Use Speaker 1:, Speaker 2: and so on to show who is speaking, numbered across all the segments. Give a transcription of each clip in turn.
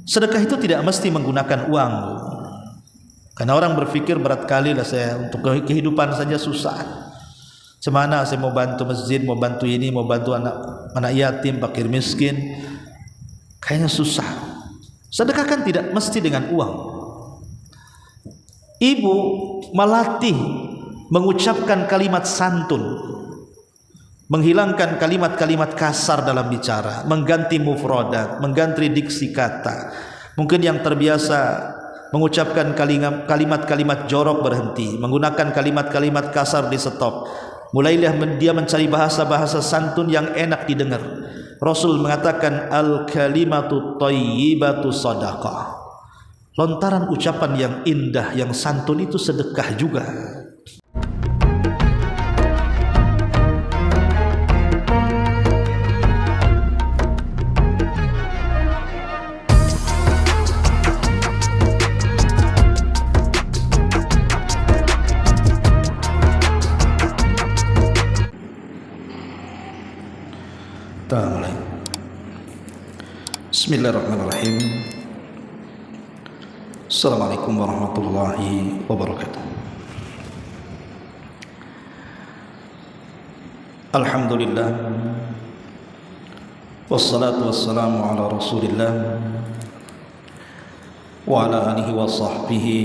Speaker 1: Sedekah itu tidak mesti menggunakan uang, karena orang berpikir berat kali lah saya untuk kehidupan saja susah. Semana saya mau bantu masjid, mau bantu ini, mau bantu anak yatim, fakir miskin, kayaknya susah. Sedekah kan tidak mesti dengan uang. Ibu melatih mengucapkan kalimat santun, menghilangkan kalimat-kalimat kasar dalam bicara, mengganti mufradat, mengganti diksi kata. Mungkin yang terbiasa mengucapkan kalimat-kalimat jorok berhenti, menggunakan kalimat-kalimat kasar di stop. Mulailah dia mencari bahasa-bahasa santun yang enak didengar. Rasul mengatakan al-kalimatu thayyibatu sadaqah. Lontaran ucapan yang indah, yang santun itu sedekah juga. Bismillahirrahmanirrahim. Assalamualaikum warahmatullahi wabarakatuh. Alhamdulillah, wassalatu wassalamu ala rasulillah wa ala alihi wa sahbihi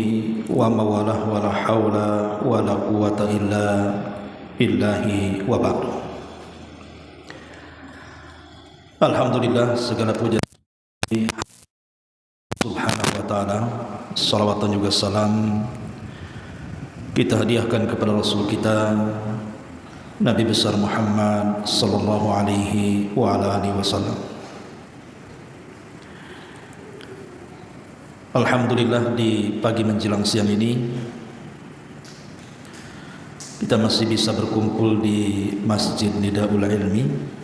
Speaker 1: wa mawalah wa la hawla wa la quwata illa billahi wa ba'du. Alhamdulillah, segala puja Subhanahu wa ta'ala. Salawat dan juga salam kita hadiahkan kepada Rasul kita Nabi besar Muhammad sallallahu alaihi wa ala alihi wasallam. Alhamdulillah, di pagi menjelang siang ini kita masih bisa berkumpul di Masjid Nidaul Ilmi.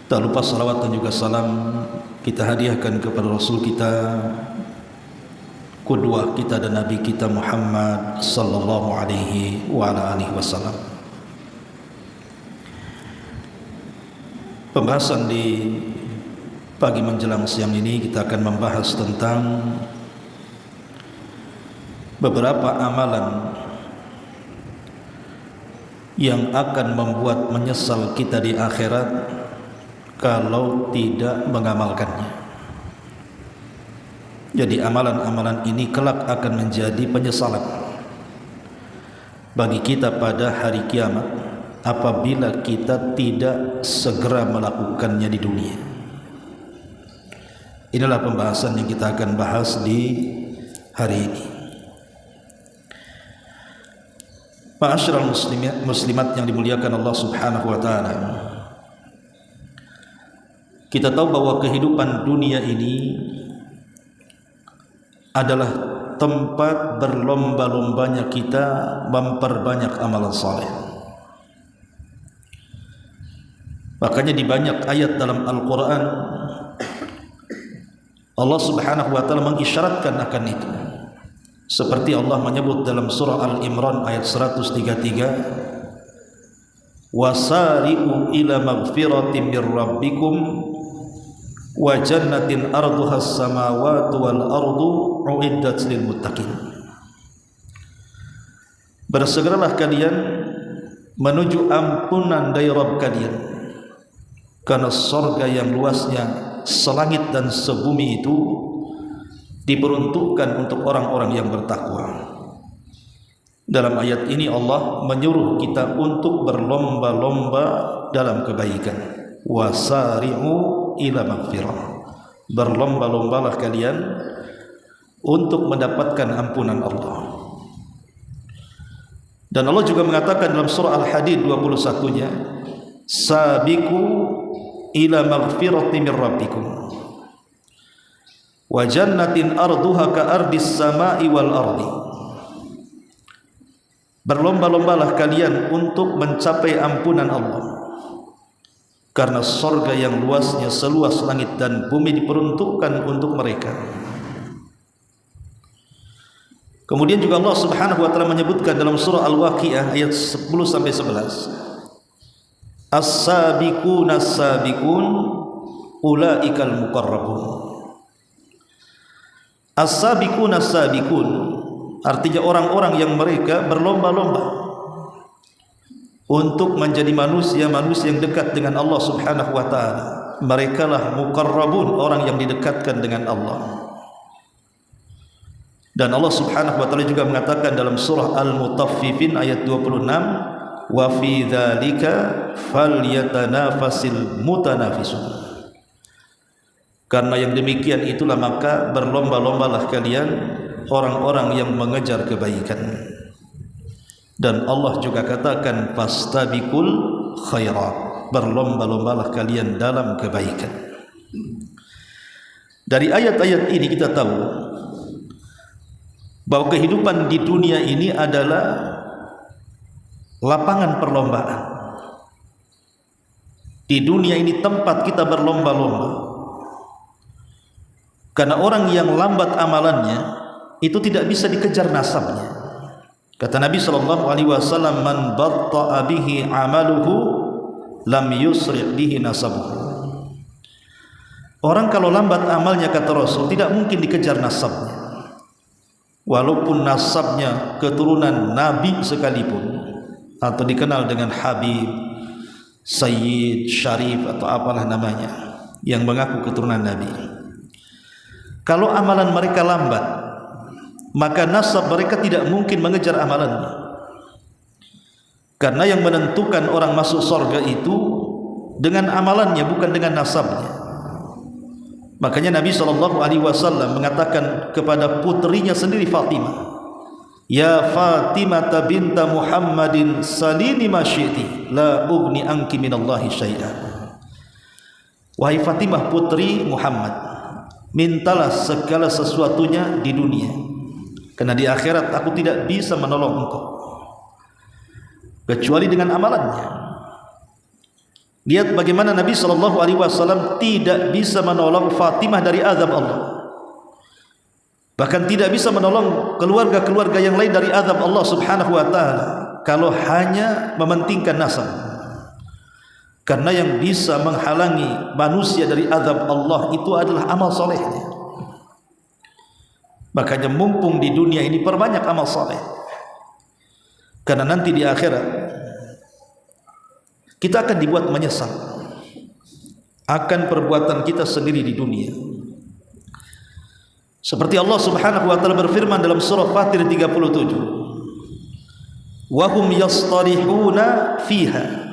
Speaker 1: Tak lupa salawat dan juga salam kita hadiahkan kepada Rasul kita, qudwah kita dan Nabi kita Muhammad sallallahu alaihi wa ala alihi wasallam. Pembahasan di pagi menjelang siang ini kita akan membahas tentang beberapa amalan yang akan membuat menyesal kita di akhirat kalau tidak mengamalkannya. Jadi amalan-amalan ini kelak akan menjadi penyesalan bagi kita pada hari kiamat apabila kita tidak segera melakukannya di dunia. Inilah pembahasan yang kita akan bahas di hari ini. Ma'asyiral muslimat yang dimuliakan Allah Subhanahu wa ta'ala, kita tahu bahwa kehidupan dunia ini adalah tempat berlomba-lombanya kita memperbanyak amalan saleh. Makanya di banyak ayat dalam Al-Quran Allah Subhanahu wa ta'ala mengisyaratkan akan itu. Seperti Allah menyebut dalam surah Al-Imran ayat 133, wasari'u ila magfiratin mir rabbikum wa jannatin arduha as-samawati wal ardu uiddat lil muttaqin. Bersegeralah kalian menuju ampunan dari Rabb kalian, karena surga yang luasnya selangit dan sebumi itu diperuntukkan untuk orang-orang yang bertakwa. Dalam ayat ini Allah menyuruh kita untuk berlomba-lomba dalam kebaikan. Wasari'u ila maghfirah. Berlomba-lombalah kalian untuk mendapatkan ampunan Allah. Dan Allah juga mengatakan dalam surah Al-Hadid 21-nya, sabiqu ila maghfirati mir rabbikum wa jannatin arduha ka ardis samai wal ardi. Berlomba-lombalah kalian untuk mencapai ampunan Allah, karena surga yang luasnya seluas langit dan bumi diperuntukkan untuk mereka. Kemudian juga Allah Subhanahu wa taala menyebutkan dalam surah Al-Waqiah ayat 10 sampai 11, as-sabiqun as-sabiqun ulaikal muqarrabun. As-sabiqun as-sabiqun artinya orang-orang yang mereka berlomba-lomba untuk menjadi manusia-manusia yang dekat dengan Allah Subhanahu wa taala. Merekalah muqarrabun, orang yang didekatkan dengan Allah. Dan Allah Subhanahu wa taala juga mengatakan dalam surah Al-Mutaffifin ayat 26, wa fi dzalika falyatanafasil mutanafisun. Karena yang demikian itulah maka berlomba-lombalah kalian orang-orang yang mengejar kebaikan. Dan Allah juga katakan fastabiqul khairat, berlomba-lombalah kalian dalam kebaikan. Dari ayat-ayat ini kita tahu bahwa kehidupan di dunia ini adalah lapangan perlombaan. Di dunia ini tempat kita berlomba-lomba. Karena orang yang lambat amalannya itu tidak bisa dikejar nasabnya. Kata Nabi SAW, man batta'a bihi amaluhu lam yusri' bihi nasabuhu. Orang kalau lambat amalnya, kata Rasul, tidak mungkin dikejar nasabnya. Walaupun nasabnya keturunan Nabi sekalipun, atau dikenal dengan Habib, Sayyid, Syarif, atau apalah namanya, yang mengaku keturunan Nabi. Kalau amalan mereka lambat, maka nasab mereka tidak mungkin mengejar amalannya. Karena yang menentukan orang masuk surga itu dengan amalannya, bukan dengan nasabnya. Makanya Nabi SAW mengatakan kepada putrinya sendiri Fatimah, ya Fatimah binta Muhammadin salini ma syi'ti la ugni anki minallahi syai'an. Wahai Fatimah putri Muhammad, mintalah segala sesuatunya di dunia, karena di akhirat aku tidak bisa menolong engkau kecuali dengan amalannya. Lihat bagaimana Nabi SAW tidak bisa menolong Fatimah dari azab Allah, bahkan tidak bisa menolong keluarga-keluarga yang lain dari azab Allah Subhanahu wa taala kalau hanya mementingkan nasab. Karena yang bisa menghalangi manusia dari azab Allah itu adalah amal solehnya. Makanya mumpung di dunia ini perbanyak amal soleh, karena nanti di akhirat kita akan dibuat menyesal akan perbuatan kita sendiri di dunia. Seperti Allah Subhanahu wa taala berfirman dalam surah Fatir 37, wa hum yastarihuna fiha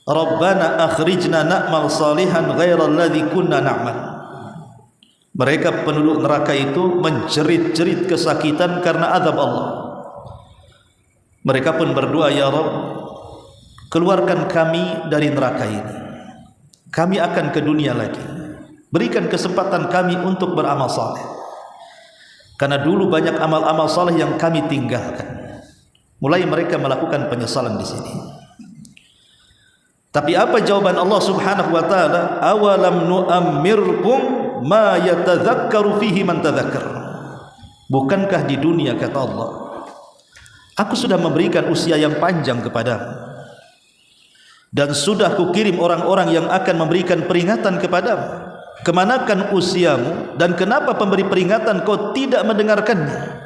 Speaker 1: rabbana akhrijna na'mal salihan ghairal ladzi kunna na'mal. Mereka penduduk neraka itu menjerit-jerit kesakitan karena azab Allah. Mereka pun berdoa, ya Rabb, keluarkan kami dari neraka ini. Kami akan ke dunia lagi. Berikan kesempatan kami untuk beramal saleh. Karena dulu banyak amal-amal saleh yang kami tinggalkan. Mulai mereka melakukan penyesalan di sini. Tapi apa jawaban Allah Subhanahu wa taala? Awalam nu'ammirkum ma yatadzakkaru fihi man tadzakkar. Bukankah di dunia, kata Allah, aku sudah memberikan usia yang panjang kepadamu, dan sudah kukirim orang-orang yang akan memberikan peringatan kepadamu. Kemanakan usiamu, dan kenapa pemberi peringatan kau tidak mendengarkannya?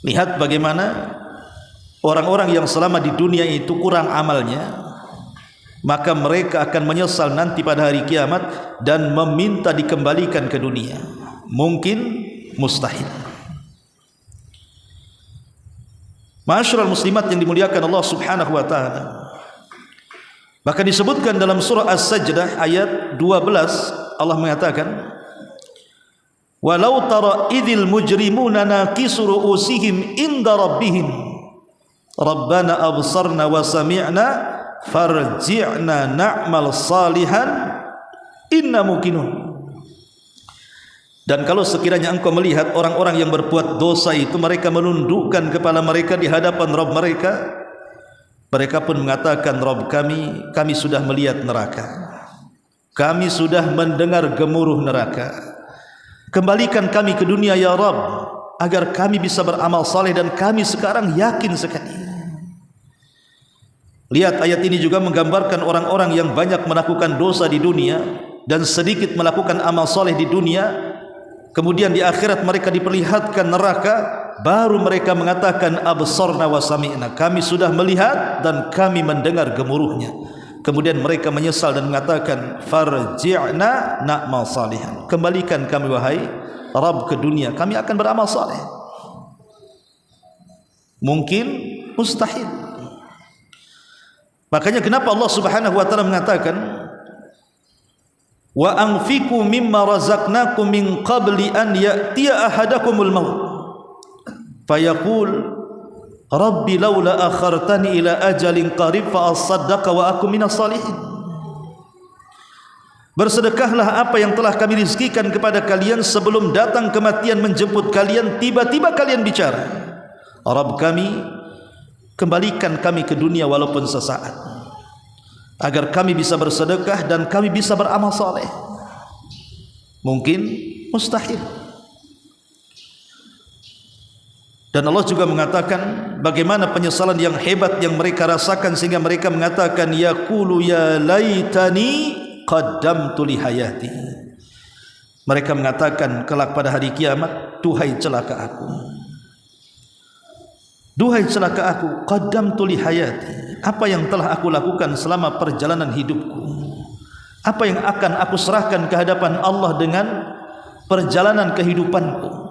Speaker 1: Lihat bagaimana orang-orang yang selama di dunia itu kurang amalnya, maka mereka akan menyesal nanti pada hari kiamat dan meminta dikembalikan ke dunia. Mungkin, mustahil. Ma'asyiral muslimat yang dimuliakan Allah Subhanahu wa taala. Bahkan disebutkan dalam surah As-Sajdah ayat 12, Allah mengatakan, walau tara idzil mujrimuna naqisu ru'usihim inda rabbihim rabbana absarna wa sami'na farji'na na'mal salihan inna muqinun. Dan kalau sekiranya engkau melihat orang-orang yang berbuat dosa itu, mereka menundukkan kepala mereka di hadapan Rabb mereka, mereka pun mengatakan, Rabb kami, kami sudah melihat neraka, kami sudah mendengar gemuruh neraka, kembalikan kami ke dunia ya Rabb, agar kami bisa beramal saleh, dan kami sekarang yakin sekali. Lihat, ayat ini juga menggambarkan orang-orang yang banyak melakukan dosa di dunia dan sedikit melakukan amal soleh di dunia, kemudian di akhirat mereka diperlihatkan neraka, baru mereka mengatakan absarna wa sami'na, kami sudah melihat dan kami mendengar gemuruhnya. Kemudian mereka menyesal dan mengatakan farji'na na'mal salihan, kembalikan kami wahai Rabb ke dunia, kami akan beramal saleh. Mungkin? Mustahil. Makanya kenapa Allah Subhanahu wa taala mengatakan wa anfiqu mimma razaqnakum min qabli an ya'tiya ahadakumul maut fayaqul rabbi laula akhartani ila ajalin qarib fa asaddaqa wa akum minas salihin. Bersedekahlah apa yang telah kami rizkikan kepada kalian sebelum datang kematian menjemput kalian. Tiba-tiba kalian bicara, Rabb kami, kembalikan kami ke dunia walaupun sesaat, agar kami bisa bersedekah dan kami bisa beramal saleh. Mungkin? Mustahil. Dan Allah juga mengatakan bagaimana penyesalan yang hebat yang mereka rasakan sehingga mereka mengatakan yaqulu ya laitani qaddamtu li hayati. Mereka mengatakan kelak pada hari kiamat, duhai celaka aku, duhai celaka aku, qaddamtu li hayati, apa yang telah aku lakukan selama perjalanan hidupku, apa yang akan aku serahkan ke hadapan Allah dengan perjalanan kehidupanku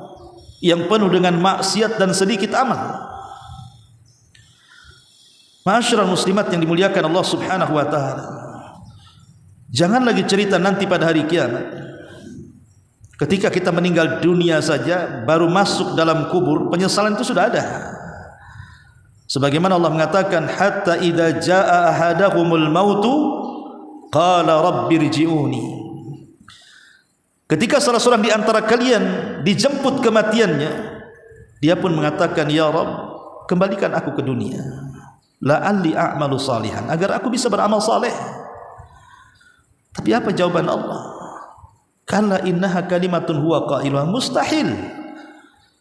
Speaker 1: yang penuh dengan maksiat dan sedikit amal. Ma'asyiral muslimat yang dimuliakan Allah Subhanahu wa taala, jangan lagi cerita nanti pada hari kiamat. Ketika kita meninggal dunia saja, baru masuk dalam kubur, penyesalan itu sudah ada. Sebagaimana Allah mengatakan hatta idza jaa ahadahumul mautu qala rabbirji'uni. Ketika salah seorang di antara kalian dijemput kematiannya, dia pun mengatakan ya Rabb, kembalikan aku ke dunia, la'alli a'malu salihan, agar aku bisa beramal saleh. Tapi apa jawaban Allah? Kalla innaha kalimatun huwa qailuha. Mustahil,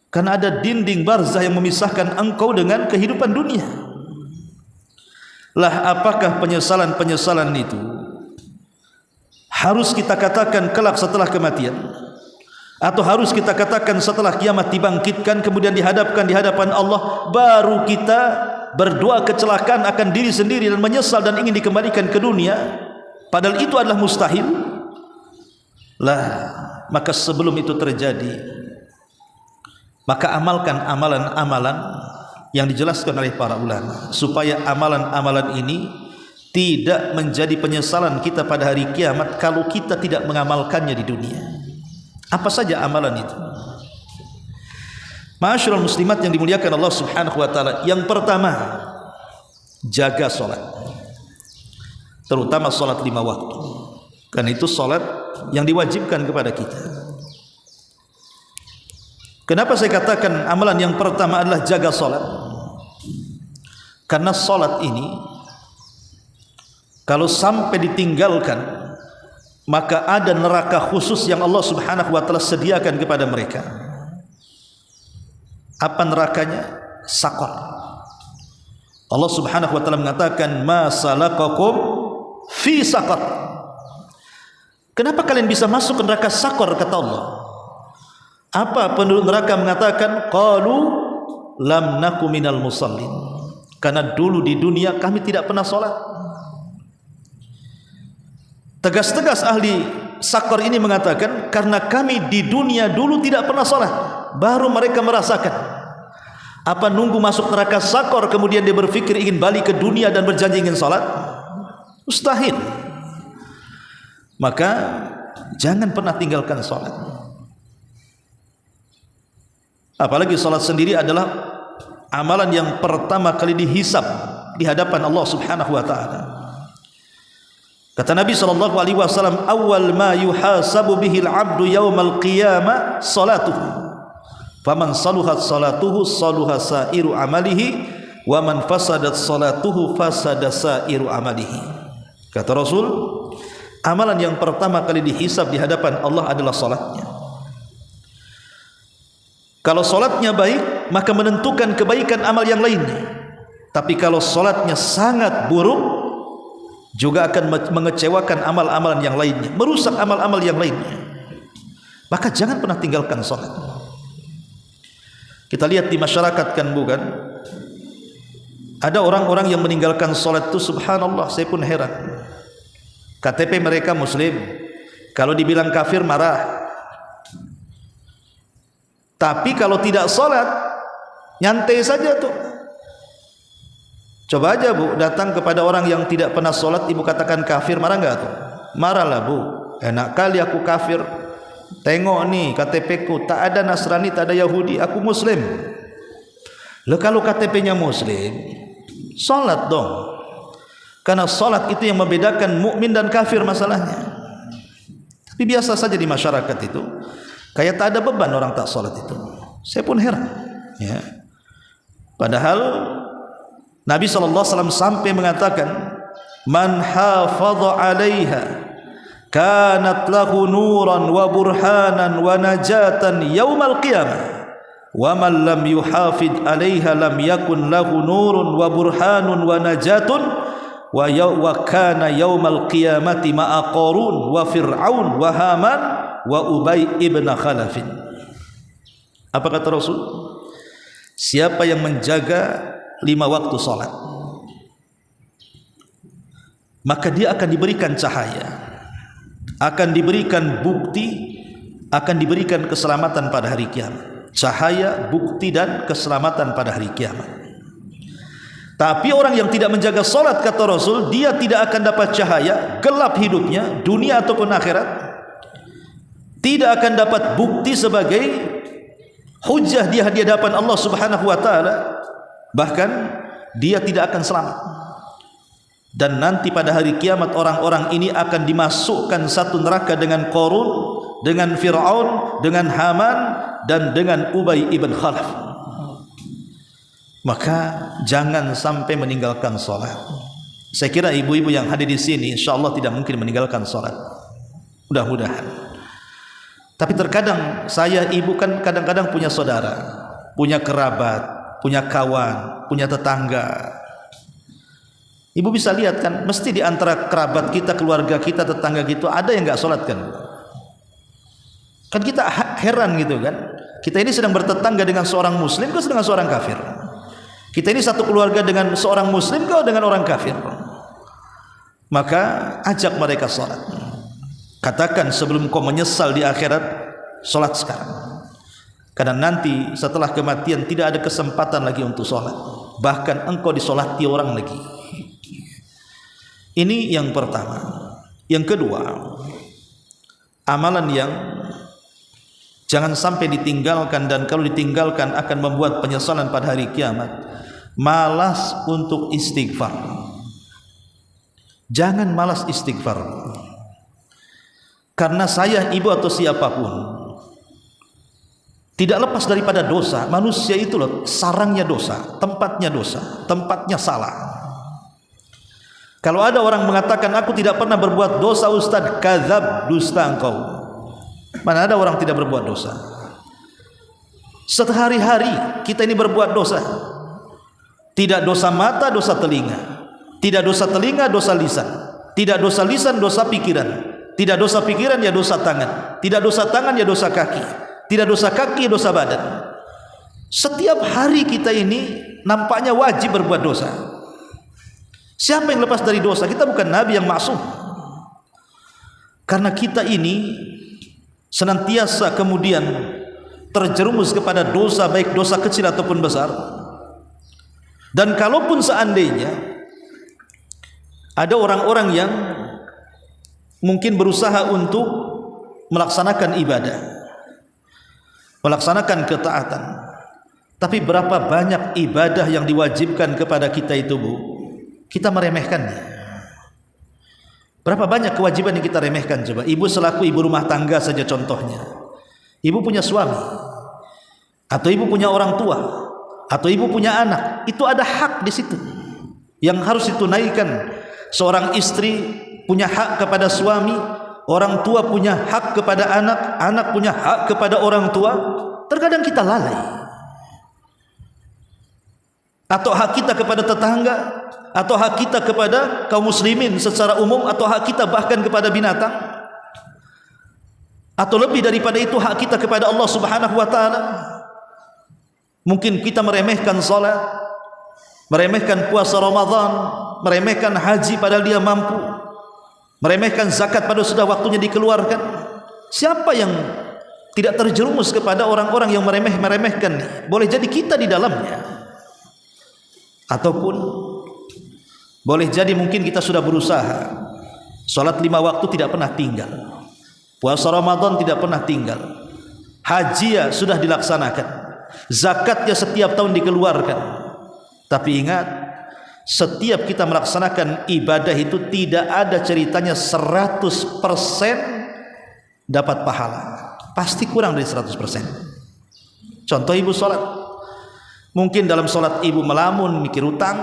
Speaker 1: karena ada dinding barzah yang memisahkan engkau dengan kehidupan dunia. Lah apakah penyesalan-penyesalan itu harus kita katakan kelak setelah kematian, atau harus kita katakan setelah kiamat dibangkitkan kemudian dihadapkan di hadapan Allah, baru kita berdoa kecelakaan akan diri sendiri dan menyesal dan ingin dikembalikan ke dunia, padahal itu adalah mustahil? Lah, maka sebelum itu terjadi, maka amalkan amalan-amalan yang dijelaskan oleh para ulama, supaya amalan-amalan ini tidak menjadi penyesalan kita pada hari kiamat kalau kita tidak mengamalkannya di dunia. Apa saja amalan itu? Ma'asyiral muslimat yang dimuliakan Allah Subhanahu wa taala, yang pertama, jaga salat, terutama salat 5 waktu, karena itu salat yang diwajibkan kepada kita. Kenapa saya katakan amalan yang pertama adalah jaga salat? Karena salat ini kalau sampai ditinggalkan, maka ada neraka khusus yang Allah Subhanahu wa taala sediakan kepada mereka. Apa nerakanya? Saqar. Allah Subhanahu wa taala mengatakan ma salakakum fi saqar. Kenapa kalian bisa masuk ke neraka Saqar, kata Allah? Apa penduduk neraka mengatakan? Qalu lam naku minal musallin. Karena dulu di dunia kami tidak pernah salat. Tegas-tegas ahli Saqar ini mengatakan karena kami di dunia dulu tidak pernah salat, baru mereka merasakan. Apa nunggu masuk neraka Saqar kemudian dia berpikir ingin balik ke dunia dan berjanji ingin salat? Mustahil. Maka jangan pernah tinggalkan salat. Apalagi salat sendiri adalah amalan yang pertama kali dihisab di hadapan Allah Subhanahu wa taala. Kata Nabi sallallahu alaihi wasallam, awal ma yuhasabu bihil 'abdu yaumal qiyamah salatuhu. Faman saluhat salatuhu saluha sairu amalihi wa man fasadat salatuhu fasada sairu amalihi. Kata Rasul, amalan yang pertama kali dihisab di hadapan Allah adalah salatnya. Kalau salatnya baik, maka menentukan kebaikan amal yang lainnya. Tapi kalau solatnya sangat buruk, juga akan mengecewakan amal-amalan yang lainnya, merusak amal-amal yang lainnya. Maka jangan pernah tinggalkan solat. Kita lihat di masyarakat kan, bukan? Ada orang-orang yang meninggalkan solat itu, subhanallah, saya pun heran. KTP mereka muslim, kalau dibilang kafir marah. Tapi kalau tidak solat, nyantai saja tuh. Coba aja bu, datang kepada orang yang tidak pernah solat, ibu katakan kafir, marah enggak tuh? Marahlah bu, enak kali aku kafir. Tengok nih KTP ku, tak ada Nasrani, tak ada Yahudi, aku muslim. Loh, kalau KTP-nya muslim, solat dong. Karena solat itu yang membedakan mukmin dan kafir masalahnya. Tapi biasa saja di masyarakat itu, kayak tak ada beban orang tak solat itu. Saya pun heran, ya. Padahal Nabi SAW sampai mengatakan, man hafadha 'alaiha kanat lahu nuran wa burhanan wa najatan yaumal qiyamah, wa man lam yuhafid 'alaiha lam yakun lahu nurun wa burhanun wa najatun wa kana yaumal qiyamati ma'a Qarun wa Fir'aun wa Haman wa Ubay ibn Khalaf. Apa kata Rasul? Siapa yang menjaga 5 waktu salat, maka dia akan diberikan cahaya, akan diberikan bukti, akan diberikan keselamatan pada hari kiamat. Cahaya, bukti dan keselamatan pada hari kiamat. Tapi orang yang tidak menjaga salat, kata Rasul, dia tidak akan dapat cahaya, gelap hidupnya, dunia ataupun akhirat. Tidak akan dapat bukti sebagai hujjah di hadapan Allah Subhanahu wa taala. Bahkan dia tidak akan selamat. Dan nanti pada hari kiamat orang-orang ini akan dimasukkan satu neraka dengan Qarun, dengan Fir'aun, dengan Haman, dan dengan Ubay ibn Khalaf. Maka jangan sampai meninggalkan salat. Saya kira ibu-ibu yang hadir di sini insyaallah tidak mungkin meninggalkan salat. Mudah-mudahan. Tapi terkadang saya, ibu kan kadang-kadang punya saudara, punya kerabat, punya kawan, punya tetangga. Ibu bisa lihat kan, mesti di antara kerabat kita, keluarga kita, tetangga gitu, ada yang enggak salat kan? Kan kita heran gitu kan. Kita ini sedang bertetangga dengan seorang muslim, kok dengan seorang kafir? Kita ini satu keluarga dengan seorang muslim, kok dengan orang kafir? Maka ajak mereka salat. Katakan sebelum kau menyesal di akhirat, salat sekarang. Karena nanti setelah kematian tidak ada kesempatan lagi untuk sholat. Bahkan engkau disolati orang lagi. Ini yang pertama. Yang kedua, amalan yang jangan sampai ditinggalkan, dan kalau ditinggalkan akan membuat penyesalan pada hari kiamat. Malas untuk istighfar. Jangan malas istighfar. Karena saya, ibu atau siapapun, tidak lepas daripada dosa. Manusia itu loh, sarangnya dosa, tempatnya dosa, tempatnya salah. Kalau ada orang mengatakan aku tidak pernah berbuat dosa, Ustaz, kadzab, dusta engkau. Mana ada orang tidak berbuat dosa? Sehari-hari kita ini berbuat dosa. Tidak dosa mata, dosa telinga. Tidak dosa telinga, dosa lisan. Tidak dosa lisan, dosa pikiran. Tidak dosa pikiran, ya dosa tangan. Tidak dosa tangan, ya dosa kaki. Tidak dosa kaki, dosa badan. Setiap hari kita ini nampaknya wajib berbuat dosa. Siapa yang lepas dari dosa? Kita bukan nabi yang maksum. Karena kita ini senantiasa kemudian terjerumus kepada dosa, baik dosa kecil ataupun besar. Dan kalaupun seandainya ada orang-orang yang mungkin berusaha untuk melaksanakan ibadah, melaksanakan ketaatan, tapi berapa banyak ibadah yang diwajibkan kepada kita itu, Bu, kita meremehkannya. Berapa banyak kewajiban yang kita remehkan? Coba ibu selaku ibu rumah tangga saja contohnya. Ibu punya suami, atau ibu punya orang tua, atau ibu punya anak, itu ada hak di situ yang harus ditunaikan. Seorang istri punya hak kepada suami, orang tua punya hak kepada anak, anak punya hak kepada orang tua. Terkadang kita lalai. atau hak kita kepada tetangga, atau hak kita kepada kaum muslimin secara umum, atau hak kita bahkan kepada binatang, atau lebih daripada itu hak kita kepada Allah Subhanahu wa taala. Mungkin kita meremehkan salat, meremehkan puasa Ramadan, meremehkan haji padahal dia mampu, meremehkan zakat padahal sudah waktunya dikeluarkan. Siapa yang tidak terjerumus kepada orang-orang yang meremehkan? Boleh jadi kita di dalamnya. Ataupun boleh jadi mungkin kita sudah berusaha, salat 5 waktu tidak pernah tinggal, puasa Ramadan tidak pernah tinggal, haji ya sudah dilaksanakan, zakatnya setiap tahun dikeluarkan. Tapi ingat, setiap kita melaksanakan ibadah itu tidak ada ceritanya 100% dapat pahala, pasti kurang dari 100%. Contoh ibu salat, mungkin dalam sholat ibu melamun mikir utang,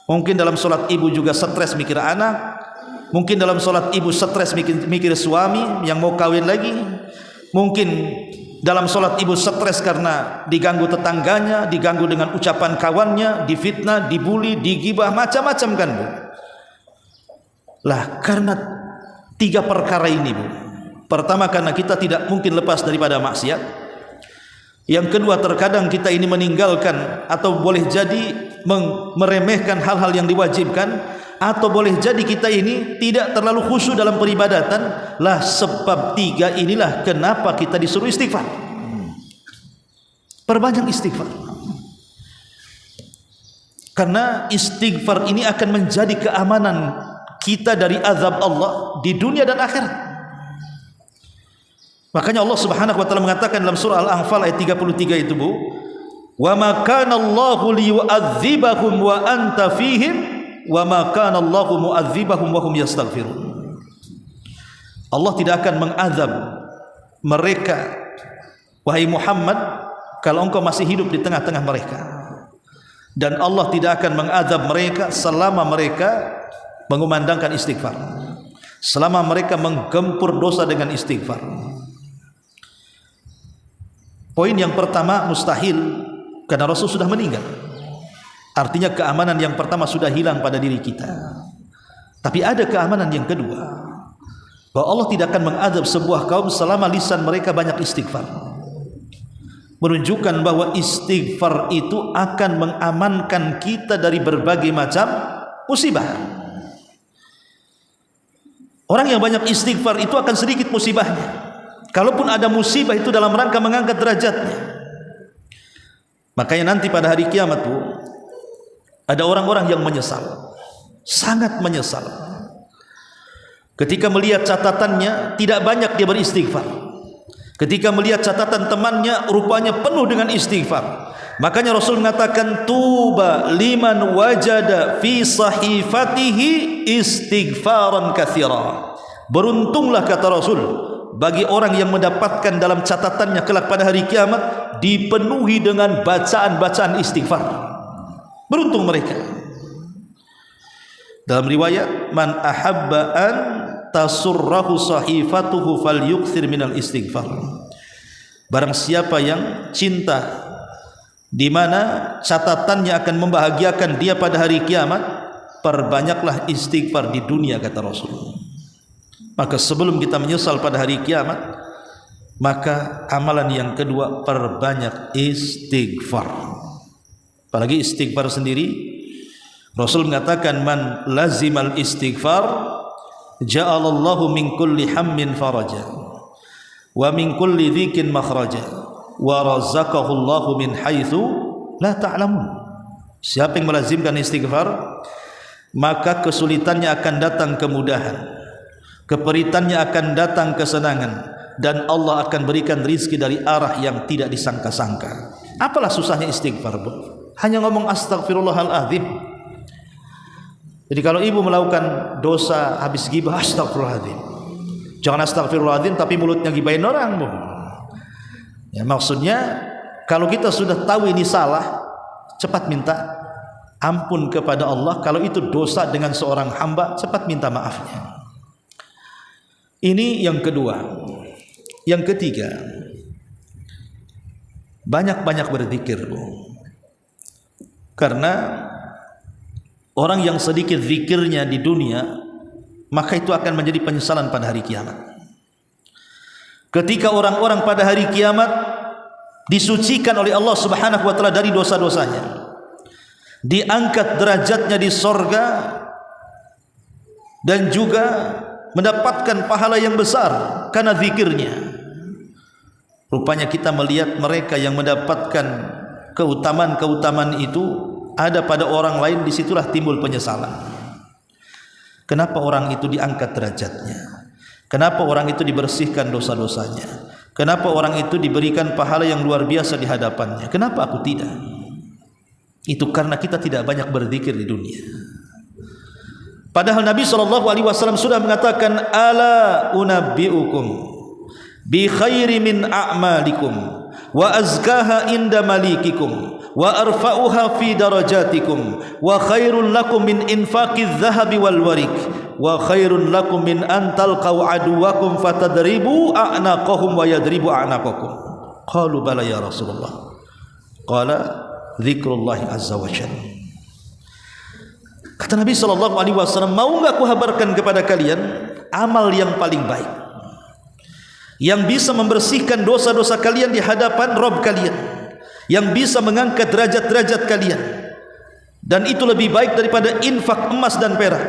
Speaker 1: mungkin dalam sholat ibu juga stres mikir anak, mungkin dalam sholat ibu stres mikir suami yang mau kawin lagi, mungkin dalam sholat ibu stres karena diganggu tetangganya, diganggu dengan ucapan kawannya, difitnah, dibuli, digibah, macam-macam kan Bu. Lah karena 3 perkara ini Bu. Pertama, karena kita tidak mungkin lepas daripada maksiat. Yang kedua, terkadang kita ini meninggalkan atau boleh jadi meremehkan hal-hal yang diwajibkan, atau boleh jadi kita ini tidak terlalu khusyuk dalam peribadatan. Lah sebab 3 inilah kenapa kita disuruh istighfar. Perbanyak istighfar, karena istighfar ini akan menjadi keamanan kita dari azab Allah di dunia dan akhirat. Makanya Allah Subhanahu wa taala mengatakan dalam surah Al-Anfal ayat 33 itu Bu, wa ma kana Allahu liyu'adzibahum wa anta fihim wa ma kana Allahu mu'adzibahum wa hum yastaghfirun. Allah tidak akan mengazab mereka wahai Muhammad kalau engkau masih hidup di tengah-tengah mereka, dan Allah tidak akan mengazab mereka selama mereka mengumandangkan istighfar, selama mereka menggempur dosa dengan istighfar. Poin yang pertama mustahil, karena Rasul sudah meninggal. Artinya keamanan yang pertama sudah hilang pada diri kita. Tapi ada keamanan yang kedua, bahwa Allah tidak akan mengadab sebuah kaum selama lisan mereka banyak istighfar. Menunjukkan bahwa istighfar itu akan mengamankan kita dari berbagai macam musibah. Orang yang banyak istighfar itu akan sedikit musibahnya. Kalaupun ada musibah itu dalam rangka mengangkat derajatnya. Makanya nanti pada hari kiamat Bu, ada orang-orang yang menyesal, sangat menyesal, ketika melihat catatannya tidak banyak dia beristighfar, ketika melihat catatan temannya rupanya penuh dengan istighfar. Makanya Rasul mengatakan, tuba liman wajada fi sahifatihi istighfaran katsira. Beruntunglah kata Rasul bagi orang yang mendapatkan dalam catatannya kelak pada hari kiamat dipenuhi dengan bacaan-bacaan istighfar. Beruntung mereka. Dalam riwayat, man ahabba an tasurrahu sahifatuhu falyukthir minal istighfar. Barang siapa yang cinta di mana catatannya akan membahagiakan dia pada hari kiamat, perbanyaklah istighfar di dunia kata Rasul. Maka sebelum kita menyesal pada hari kiamat, maka amalan yang kedua, perbanyak istighfar. Apalagi istighfar sendiri, Rasul mengatakan, man lazimal istighfar ja'alallahu min kulli hammin faraja wa min kulli dhikin makhraja wa razaqahu Allahu min haitsu la ta'lamun. Siapa yang melazimkan istighfar, maka kesulitannya akan datang kemudahan, keperitannya akan datang kesenangan, dan Allah akan berikan rizki dari arah yang tidak disangka-sangka. Apalah susahnya istighfar Bu? Hanya ngomong astagfirullahaladzim. Jadi kalau ibu melakukan dosa habis gibah, astagfirullahaladzim. Jangan astagfirullahaladzim tapi mulutnya gibahin orang Bu. Ya, maksudnya kalau kita sudah tahu ini salah, cepat minta ampun kepada Allah. Kalau itu dosa dengan seorang hamba, cepat minta maafnya. Ini yang kedua. Yang ketiga, banyak-banyak berzikir Bu. Karena orang yang sedikit zikirnya di dunia, maka itu akan menjadi penyesalan pada hari kiamat. Ketika orang-orang pada hari kiamat disucikan oleh Allah Subhanahu wa taala dari dosa-dosanya, diangkat derajatnya di sorga, dan juga mendapatkan pahala yang besar karena zikirnya. Rupanya kita melihat mereka yang mendapatkan keutamaan-keutamaan itu ada pada orang lain, disitulah timbul penyesalan. Kenapa orang itu diangkat derajatnya? Kenapa orang itu dibersihkan dosa-dosanya? Kenapa orang itu diberikan pahala yang luar biasa di hadapannya? Kenapa aku tidak? Itu karena kita tidak banyak berzikir di dunia. Padahal Nabi SAW sudah mengatakan, ala unabbi'ukum bi khairi min a'malikum wa azkaha inda malikikum wa arfa'uha fi darajatikum wa khairun lakum min infaqiz zahabi wal warik wa khairun lakum min an talqaw aduwakum fatadribu a'naqahum wa yadribu a'naqakum. Qalu bala ya Rasulullah. Qala dzikrullahi azza wa jalla. Kata Nabi SAW, mau enggak aku habarkan kepada kalian amal yang paling baik, yang bisa membersihkan dosa-dosa kalian di hadapan Rabb kalian, yang bisa mengangkat derajat-derajat kalian, dan itu lebih baik daripada infak emas dan perak,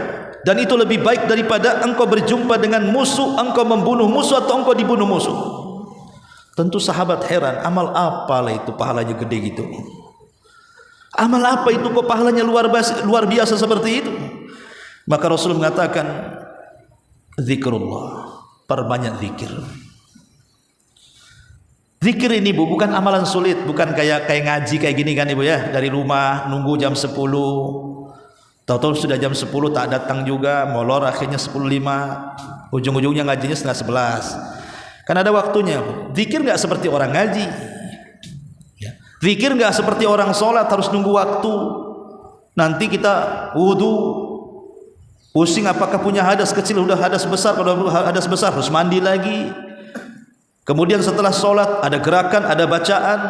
Speaker 1: dan itu lebih baik daripada engkau berjumpa dengan musuh, engkau membunuh musuh atau engkau dibunuh musuh. Tentu sahabat heran, amal apalah itu pahalanya gede gitu? Amal apa itu kok pahalanya luar biasa seperti itu? Maka Rasul mengatakan, zikrullah, perbanyak zikir. Zikir ini Bu, bukan amalan sulit, bukan kayak ngaji kayak gini kan Ibu ya, dari rumah nunggu jam 10, tahu-tahu sudah jam 10 tak datang juga, molor akhirnya 10.05, ujung-ujungnya ngajinya setengah 11. Kan ada waktunya Bu. Zikir nggak seperti orang ngaji, ya. Zikir nggak seperti orang sholat harus nunggu waktu. Nanti kita wudu, pusing apakah punya hadas kecil, udah hadas besar, kalau hadas besar harus mandi lagi. Kemudian setelah sholat ada gerakan, ada bacaan.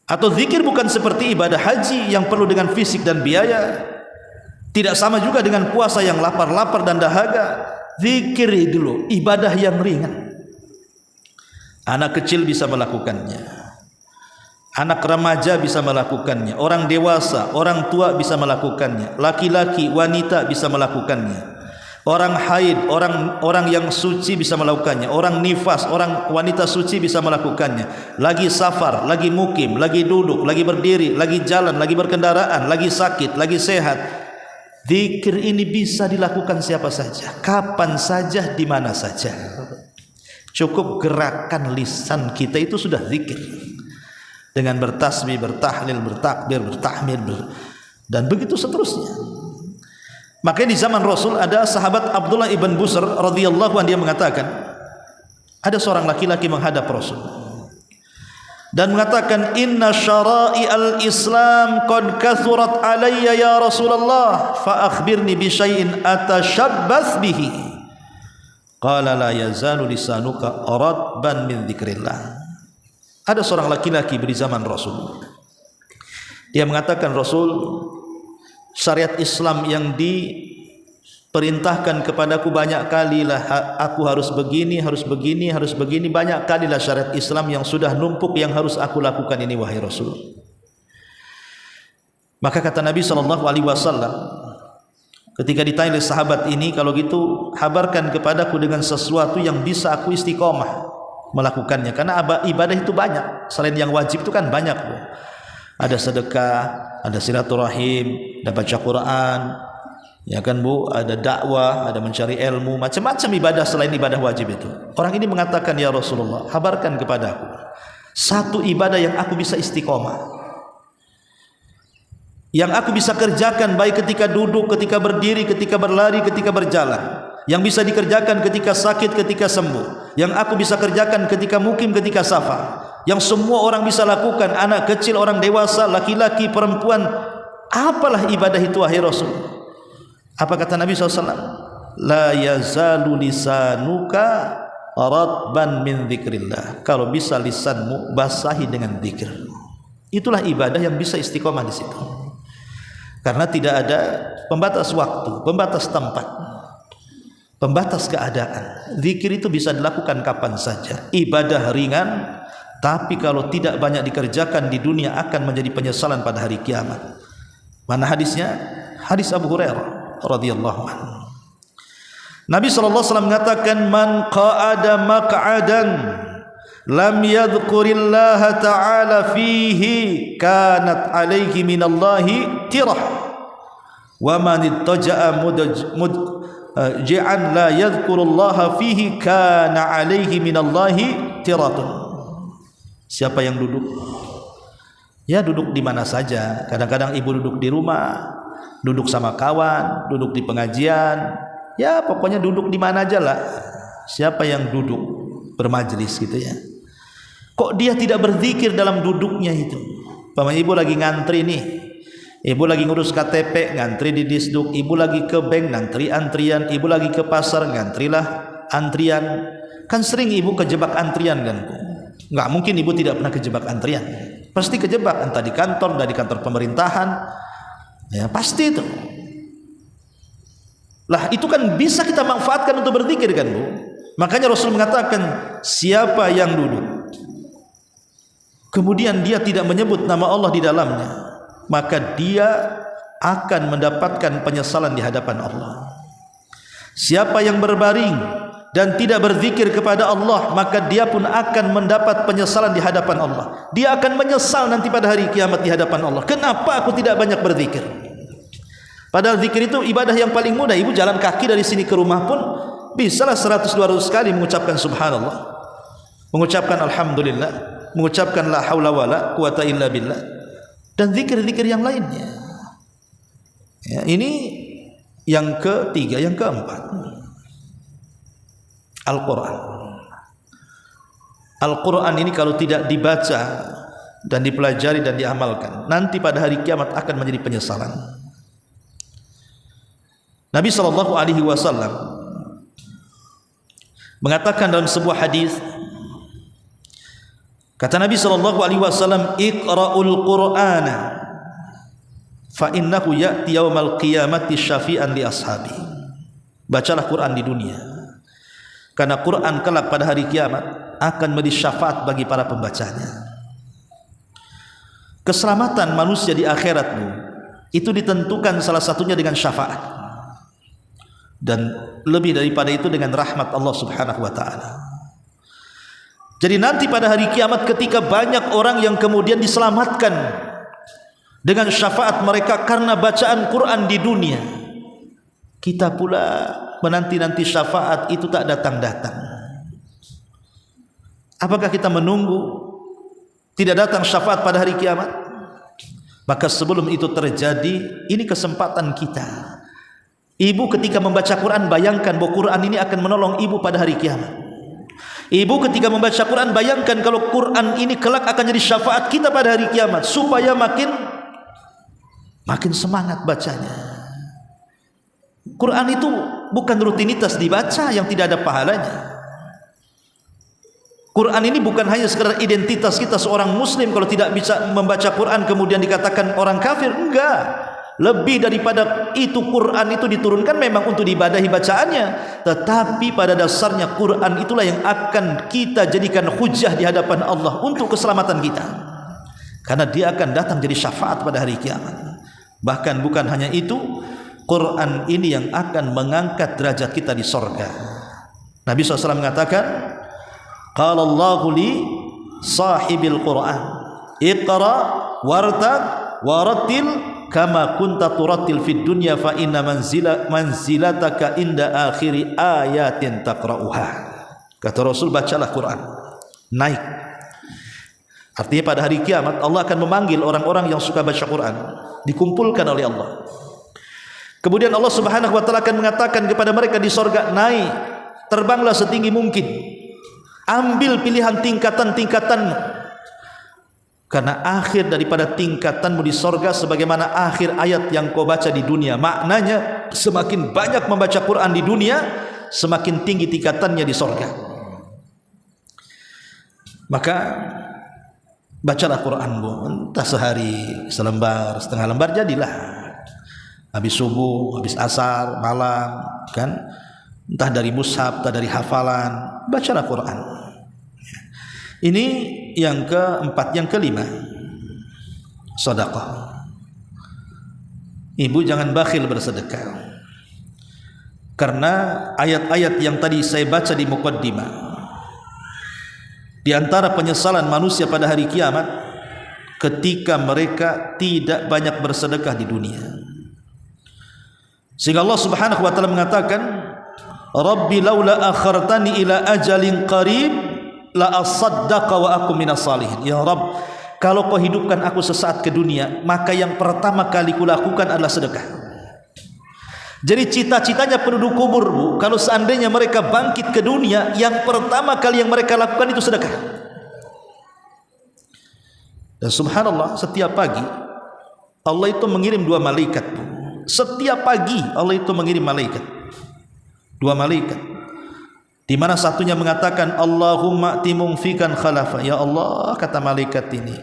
Speaker 1: Atau zikir bukan seperti ibadah haji yang perlu dengan fisik dan biaya. Tidak sama juga dengan puasa yang lapar-lapar dan dahaga. Zikir dulu ibadah yang ringan. Anak kecil bisa melakukannya, anak remaja bisa melakukannya, orang dewasa, orang tua bisa melakukannya, laki-laki, wanita bisa melakukannya, orang haid, orang yang suci bisa melakukannya, orang nifas, orang wanita suci bisa melakukannya, lagi safar, lagi mukim, lagi duduk, lagi berdiri, lagi jalan, lagi berkendaraan, lagi sakit, lagi sehat. Zikir ini bisa dilakukan siapa saja, kapan saja, di mana saja. Cukup gerakan lisan kita itu sudah zikir, dengan bertasbih, bertahlil, bertakbir, bertahmid, dan begitu seterusnya. Makanya di zaman Rasul ada sahabat Abdullah ibn Busr radhiyallahu anhu, dia mengatakan, ada seorang laki-laki menghadap Rasul dan mengatakan, inna syara'i al-Islam qad kathurat alayya ya Rasulullah, fa akhbirni bi syai'in atashabbas bihi. Qala la yazalu lisanuka radban min dzikrillah. Ada seorang laki-laki di zaman Rasul, dia mengatakan, Rasul, syariat Islam yang diperintahkan kepadaku banyak kalilah, aku harus begini, harus begini, harus begini, banyak kalilah syariat Islam yang sudah numpuk yang harus aku lakukan ini wahai Rasul. Maka kata Nabi SAW ketika ditanya oleh sahabat ini, kalau gitu habarkan kepadaku dengan sesuatu yang bisa aku istiqomah melakukannya, karena ibadah itu banyak, selain yang wajib itu kan banyak Bu. Ada sedekah, ada silaturahim, ada baca Quran, ya kan Bu, ada dakwah, ada mencari ilmu, macam-macam ibadah selain ibadah wajib itu. Orang ini mengatakan, ya Rasulullah, habarkan kepadaku satu ibadah yang aku bisa istiqomah, yang aku bisa kerjakan baik ketika duduk, ketika berdiri, ketika berlari, ketika berjalan, yang bisa dikerjakan ketika sakit, ketika sembuh, yang aku bisa kerjakan ketika mukim, ketika safar, yang semua orang bisa lakukan, anak kecil, orang dewasa, laki-laki, perempuan. Apalah ibadah itu wahai Rasul? Apa kata Nabi SAW? La yazalu lisanuka radban min dzikrillah. Kalau bisa lisanmu basahi dengan zikir. Itulah ibadah yang bisa istiqomah di situ. Karena tidak ada pembatas waktu, pembatas tempat, pembatas keadaan. Zikir itu bisa dilakukan kapan saja. Ibadah ringan, tapi kalau tidak banyak dikerjakan di dunia akan menjadi penyesalan pada hari kiamat. Mana hadisnya? Hadis Abu Hurairah radhiyallahu anhu. Nabi SAW mengatakan, man qa'ada maq'adan lam yadhkurillaha ta'ala fihi kanat alaihi minallahi tirah wa man ittaja'a mudji'an la yadhkurullaha fihi kana alaihi minallahi tiratun. Siapa yang duduk? Ya duduk di mana saja. Kadang-kadang ibu duduk di rumah, duduk sama kawan, duduk di pengajian, ya pokoknya duduk di mana aja lah. Siapa yang duduk bermajelis gitu ya, kok dia tidak berzikir dalam duduknya itu? Paman ibu lagi ngantri nih, ibu lagi ngurus KTP, ngantri di Disduk, ibu lagi ke bank, ngantri antrian, ibu lagi ke pasar, ngantrilah antrian. Kan sering ibu kejebak antrian kan? Nggak mungkin ibu tidak pernah kejebak antrian, pasti kejebak, entah di kantor, entah di kantor pemerintahan, ya pasti itu. Lah itu kan bisa kita manfaatkan untuk berzikir kan Bu. Makanya Rasul mengatakan, siapa yang duduk kemudian dia tidak menyebut nama Allah di dalamnya, maka dia akan mendapatkan penyesalan di hadapan Allah. Siapa yang berbaring dan tidak berzikir kepada Allah, maka dia pun akan mendapat penyesalan di hadapan Allah. Dia akan menyesal nanti pada hari kiamat di hadapan Allah. Kenapa aku tidak banyak berzikir? Padahal zikir itu ibadah yang paling mudah. Ibu jalan kaki dari sini ke rumah pun bisalah 100-200 kali mengucapkan subhanallah, mengucapkan alhamdulillah, mengucapkan la haula wala quwata illa billah, dan zikir-zikir yang lainnya. Ya, ini yang ketiga. Yang keempat, Al-Quran. Al-Quran ini kalau tidak dibaca dan dipelajari dan diamalkan, nanti pada hari kiamat akan menjadi penyesalan. Nabi SAW mengatakan dalam sebuah hadis, kata Nabi SAW, iqra'ul Qur'ana fa innahu ya'ti yaumal qiyamati syafi'an li ashabi. Bacalah Quran di dunia, karena Quran kelak pada hari kiamat akan menjadi syafaat bagi para pembacanya. Keselamatan manusia di akhirat Bu, itu ditentukan salah satunya dengan syafaat, dan lebih daripada itu dengan rahmat Allah Subhanahu wa taala. Jadi nanti pada hari kiamat ketika banyak orang yang kemudian diselamatkan dengan syafaat mereka karena bacaan Quran di dunia, kita pula menanti-nanti syafaat itu tak datang-datang. Apakah kita menunggu tidak datang syafaat pada hari kiamat? Maka sebelum itu terjadi, ini kesempatan kita. Ibu ketika membaca Quran, bayangkan bahwa Quran ini akan menolong ibu pada hari kiamat. Ibu ketika membaca Quran, bayangkan kalau Quran ini kelak akan jadi syafaat kita pada hari kiamat, supaya makin semangat bacanya. Quran itu bukan rutinitas dibaca yang tidak ada pahalanya. Quran ini bukan hanya sekedar identitas kita seorang muslim, kalau tidak bisa membaca Quran kemudian dikatakan orang kafir. Enggak. Lebih daripada itu, Quran itu diturunkan memang untuk diibadahi bacaannya, tetapi pada dasarnya Quran itulah yang akan kita jadikan hujah di hadapan Allah untuk keselamatan kita, karena dia akan datang jadi syafaat pada hari kiamat. Bahkan bukan hanya itu, Quran ini yang akan mengangkat derajat kita di sorga. Nabi SAW mengatakan, qala Allahu li sahibil Quran, iqra wartaq warattil kama kunta turattil fid dunya fa inna manzilataka inda akhiri ayatin taqra'uha. Kata Rasul, bacalah Quran, naik. Artinya pada hari kiamat Allah akan memanggil orang-orang yang suka baca Quran, dikumpulkan oleh Allah. Kemudian Allah Subhanahu wa taala akan mengatakan kepada mereka di sorga, naik, terbanglah setinggi mungkin, ambil pilihan tingkatan-tingkatanmu, karena akhir daripada tingkatanmu di sorga sebagaimana akhir ayat yang kau baca di dunia. Maknanya semakin banyak membaca Quran di dunia, semakin tinggi tingkatannya di sorga. Maka Bacalah Quran bu, entah sehari selembar, setengah lembar jadilah. Habis subuh, habis asar, malam, kan? Entah dari mushaf, entah dari hafalan, bacalah Quran. Ini yang keempat, yang kelima, sedekah. Ibu jangan bakhil bersedekah. Karena ayat-ayat yang tadi saya baca di muqaddimah, di antara penyesalan manusia pada hari kiamat ketika mereka tidak banyak bersedekah di dunia. Sehingga Allah Subhanahu wa taala mengatakan, "Rabbi laula akhartani ila ajalin qarib la asaddaqa wa akum minas salihin." Ya Rabb, kalau kau hidupkan aku sesaat ke dunia, maka yang pertama kali kulakukan adalah sedekah. Jadi cita-citanya penduduk kubur bu, kalau seandainya mereka bangkit ke dunia, yang pertama kali yang mereka lakukan itu sedekah. Dan subhanallah, setiap pagi Allah itu mengirim 2 malaikat bu. Setiap pagi Allah itu mengirim malaikat, 2 malaikat, di mana satunya mengatakan Allahumma timumfikan khalafa. Ya Allah, kata malaikat ini,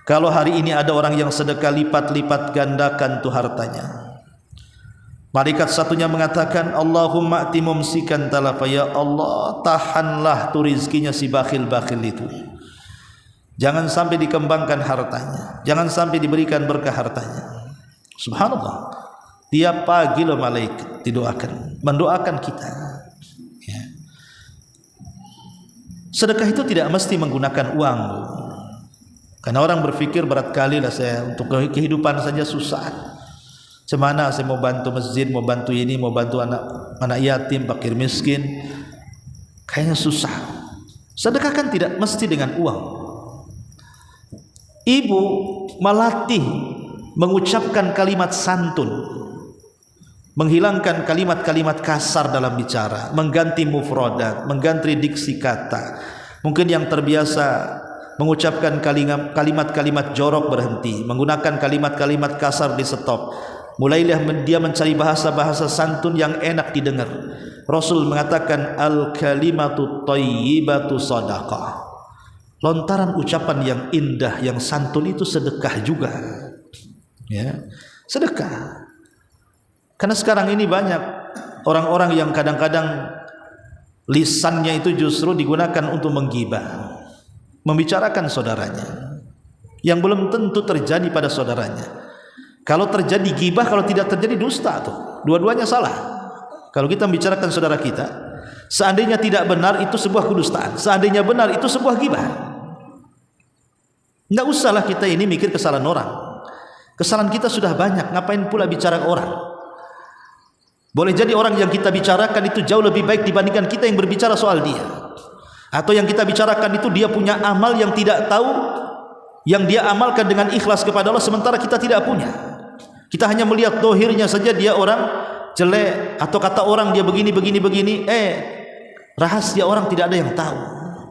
Speaker 1: kalau hari ini ada orang yang sedekah, lipat-lipat gandakan tuh hartanya. Malaikat satunya mengatakan Allahumma timumsikan talafa. Ya Allah, tahanlah tu rizkinya si bakhil-bakhil itu, jangan sampai dikembangkan hartanya, jangan sampai diberikan berkah hartanya. Subhanallah, tiap pagi loh malaikat didoakan, mendoakan kita ya. Sedekah itu tidak mesti menggunakan uang bu. Karena orang berpikir berat kali lah saya untuk kehidupan saja susah. Semana saya mau bantu masjid, mau bantu ini, mau bantu anak yatim, fakir miskin, kayaknya susah. Sedekah kan tidak mesti dengan uang. Ibu melatih mengucapkan kalimat santun, menghilangkan kalimat-kalimat kasar dalam bicara, mengganti mufradat, mengganti diksi kata. Mungkin yang terbiasa mengucapkan kalimat-kalimat jorok berhenti, menggunakan kalimat-kalimat kasar di stop. Mulailah dia mencari bahasa-bahasa santun yang enak didengar. Rasul mengatakan al-kalimatu thayyibatu sadaqah. Lontaran ucapan yang indah, yang santun itu sedekah juga. Ya, sedekah. Karena sekarang ini banyak orang-orang yang kadang-kadang lisannya itu justru digunakan untuk menggibah, membicarakan saudaranya yang belum tentu terjadi pada saudaranya. Kalau terjadi gibah, kalau tidak terjadi dusta tuh. Dua-duanya salah. Kalau kita membicarakan saudara kita, seandainya tidak benar itu sebuah kedustaan, seandainya benar itu sebuah gibah. Enggak usahlah kita ini mikir kesalahan orang. Kesalahan kita sudah banyak, ngapain pula bicara orang? Boleh jadi orang yang kita bicarakan itu jauh lebih baik dibandingkan kita yang berbicara soal dia. Atau yang kita bicarakan itu dia punya amal yang tidak tahu, yang dia amalkan dengan ikhlas kepada Allah, sementara kita tidak punya. Kita hanya melihat dohirnya saja, dia orang jelek, atau kata orang dia begini, rahasia orang tidak ada yang tahu.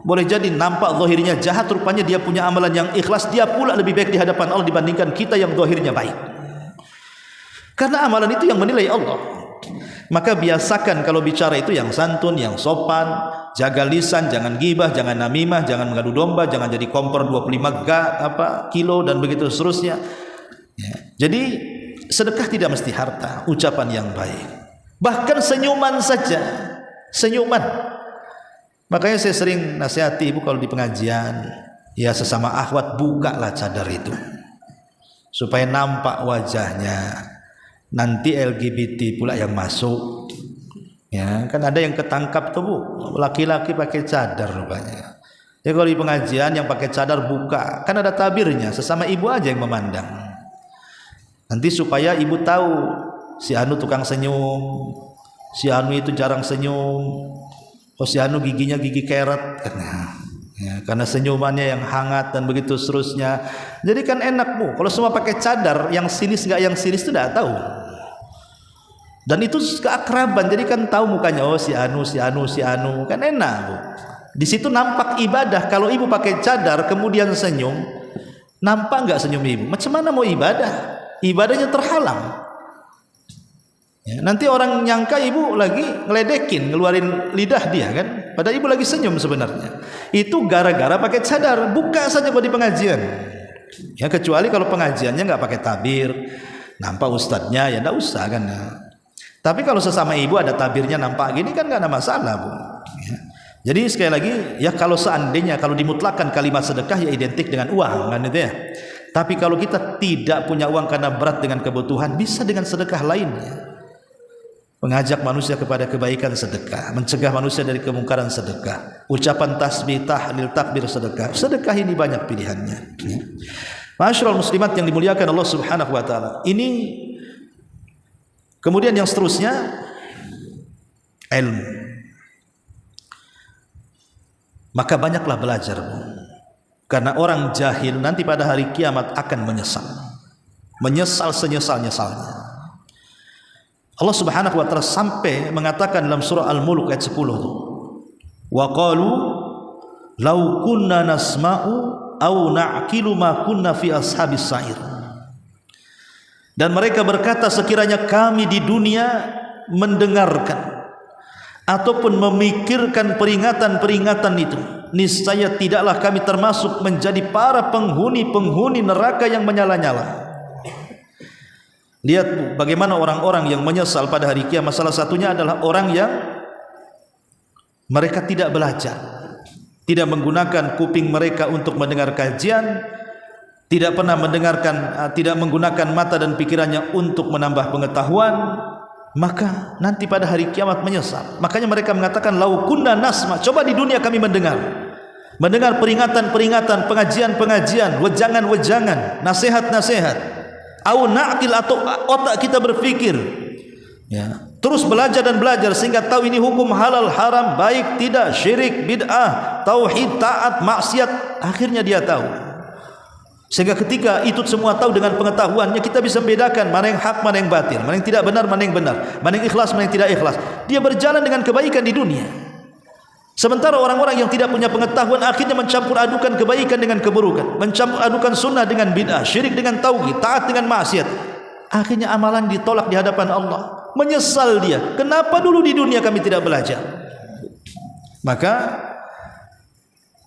Speaker 1: Boleh jadi nampak dohirnya jahat, rupanya dia punya amalan yang ikhlas, dia pula lebih baik di hadapan Allah dibandingkan kita yang dohirnya baik. Karena amalan itu yang menilai Allah. Maka biasakan kalau bicara itu yang santun, yang sopan, jaga lisan, jangan gibah, jangan namimah, jangan mengadu domba, jangan jadi kompor 25 kilo dan begitu seterusnya ya. Jadi sedekah tidak mesti harta, ucapan yang baik, bahkan senyuman saja, senyuman. Makanya saya sering nasihati ibu kalau di pengajian, ya sesama akhwat, bukalah cadar itu supaya nampak wajahnya. Nanti LGBT pula yang masuk ya, kan ada yang ketangkap tuh bu, laki-laki pakai cadar rupanya. Ya kalau di pengajian yang pakai cadar buka, kan ada tabirnya, sesama ibu aja yang memandang. Nanti supaya ibu tahu si anu tukang senyum, si anu itu jarang senyum, oh si anu giginya gigi keret ya, karena senyumannya yang hangat dan begitu seterusnya. Jadi kan enak bu, kalau semua pakai cadar, yang sinis nggak yang sinis itu tidak tahu. Dan itu keakraban, jadi kan tahu mukanya, oh si anu kan enak bu. Di situ nampak ibadah. Kalau ibu pakai cadar kemudian senyum, nampak nggak senyum ibu? Macam mana mau ibadah? Ibadahnya terhalang Ya, nanti orang nyangka ibu lagi ngeledekin, ngeluarin lidah dia kan, padahal ibu lagi senyum sebenarnya. Itu gara-gara pakai cadar. Buka saja kalau di pengajian. Ya, kecuali kalau pengajiannya nggak pakai tabir, nampak ustadznya, ya nggak usah kan. Tapi kalau sesama ibu ada tabirnya nampak gini kan nggak ada masalah, Bu. Ya. Jadi sekali lagi, ya kalau seandainya kalau dimutlakan kalimat sedekah ya identik dengan uang kan itu ya. Tapi kalau kita tidak punya uang karena berat dengan kebutuhan, bisa dengan sedekah lainnya. Mengajak manusia kepada kebaikan sedekah, mencegah manusia dari kemungkaran sedekah, ucapan tasbih, tahlil, takbir sedekah. Sedekah ini banyak pilihannya. Ma'asyiral muslimat yang dimuliakan Allah Subhanahu wa taala. Ini kemudian yang seterusnya ilmu. Maka banyaklah belajar, Bu. Karena orang jahil nanti pada hari kiamat akan menyesal. Menyesal senyesal-nyesalnya. Allah Subhanahu wa taala sampai mengatakan dalam surah Al-Mulk ayat 10 itu. Wa qalu law kunna nasma'u aw na'qilu ma kunna fi ashabis sa'ir. Dan mereka berkata sekiranya kami di dunia mendengarkan ataupun memikirkan peringatan-peringatan itu, niscaya tidaklah kami termasuk menjadi para penghuni-penghuni neraka yang menyala-nyala. Lihat bagaimana orang-orang yang menyesal pada hari kiamat. Salah satunya adalah orang yang mereka tidak belajar, tidak menggunakan kuping mereka untuk mendengar kajian, tidak pernah mendengarkan, tidak menggunakan mata dan pikirannya untuk menambah pengetahuan, maka nanti pada hari kiamat menyesal. Makanya mereka mengatakan lau kunna nasma, coba di dunia kami mendengar peringatan-peringatan, pengajian-pengajian, wejangan-wejangan, nasihat-nasihat, au na'qil, atau otak kita berpikir, ya, terus belajar dan belajar sehingga tahu ini hukum halal haram, baik tidak, syirik bid'ah, tauhid taat maksiat, akhirnya dia tahu. Sehingga ketika itu semua tahu dengan pengetahuannya, kita bisa membedakan mana yang hak, mana yang batil, mana yang tidak benar, mana yang benar, mana yang ikhlas, mana yang tidak ikhlas. Dia berjalan dengan kebaikan di dunia. Sementara orang-orang yang tidak punya pengetahuan akhirnya mencampur adukan kebaikan dengan keburukan, mencampur adukan sunnah dengan bid'ah, syirik dengan tauhid, taat dengan maksiat. Akhirnya amalan ditolak di hadapan Allah. Menyesal dia, kenapa dulu di dunia kami tidak belajar? Maka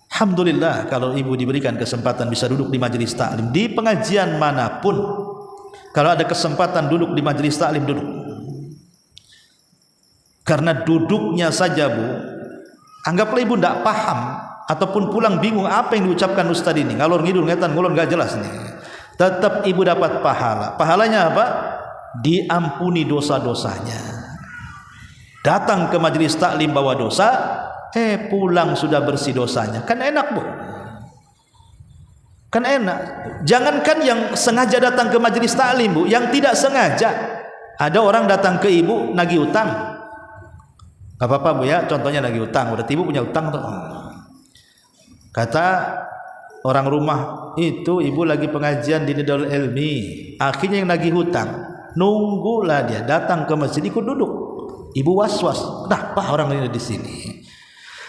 Speaker 1: alhamdulillah kalau ibu diberikan kesempatan bisa duduk di majelis taklim, di pengajian manapun, kalau ada kesempatan duduk di majelis taklim, duduk. Karena duduknya saja, Bu, anggaplah ibu tidak paham ataupun pulang bingung apa yang diucapkan ustaz ini, ngalor ngidul ngetan ngulon gak jelas nih, tetap ibu dapat pahala. Pahalanya apa? Diampuni dosa-dosanya. Datang ke majelis taklim bawa dosa, pulang sudah bersih dosanya. Kan enak, Bu, kan enak. Jangankan yang sengaja datang ke majelis taklim, Bu, yang tidak sengaja. Ada orang datang ke ibu nagih utang. Gak apa-apa, Bu, ya, contohnya nagih utang, berarti ibu punya utang tuh. Kata orang rumah itu, ibu lagi pengajian di Nidal Ilmi, akhirnya yang nagih hutang nunggulah dia datang ke masjid, ikut duduk. Ibu was-was, kenapa orang ini di sini?